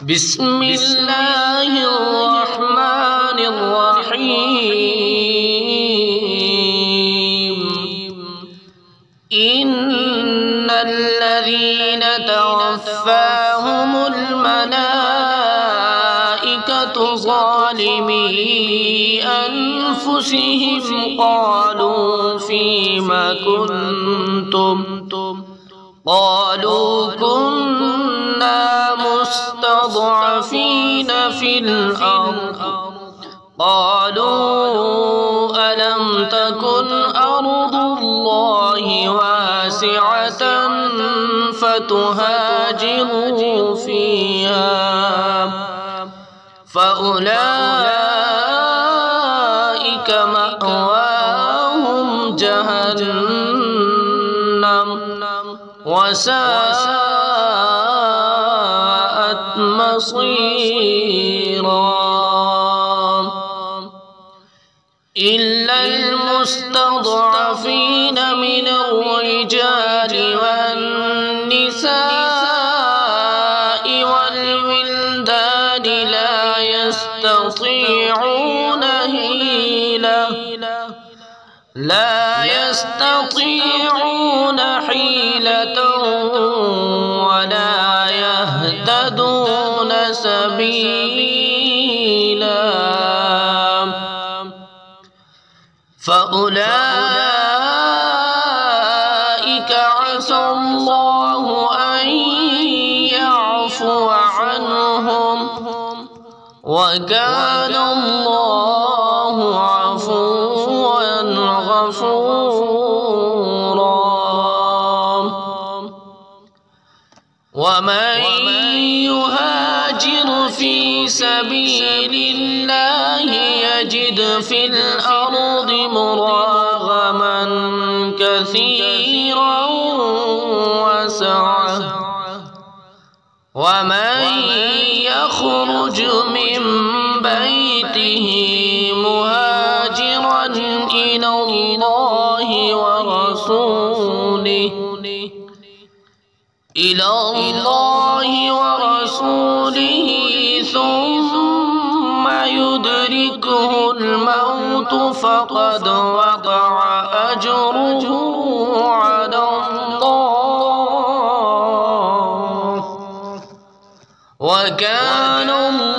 بسم الله الرحمن الرحيم. إن الذين توفاهم الملائكة ظالمي أنفسهم قالوا فيم كنتم؟ قالوا كنا مستضعفين في الأرض. قالوا ألم تكن أرض الله واسعة فتهاجروا فيها فأولئك مأواهم جهنم وساءت مصيرا. إلا المستضعفين من الرجال والنساء والولدان لا يستطيعون حيلة ولا يهتدون سبيلا. فأولئك عسى الله أن يعفو عنهم وكان الله عفوا غفورا. ومن يهاجر في سبيل الله يجد في الأرض مراغما كثيرا وسعة. ومن يخرج من بيته مهاجرا إلى الله ورسوله ثم يدركه الموت فقد وقع أجره على الله وكان الله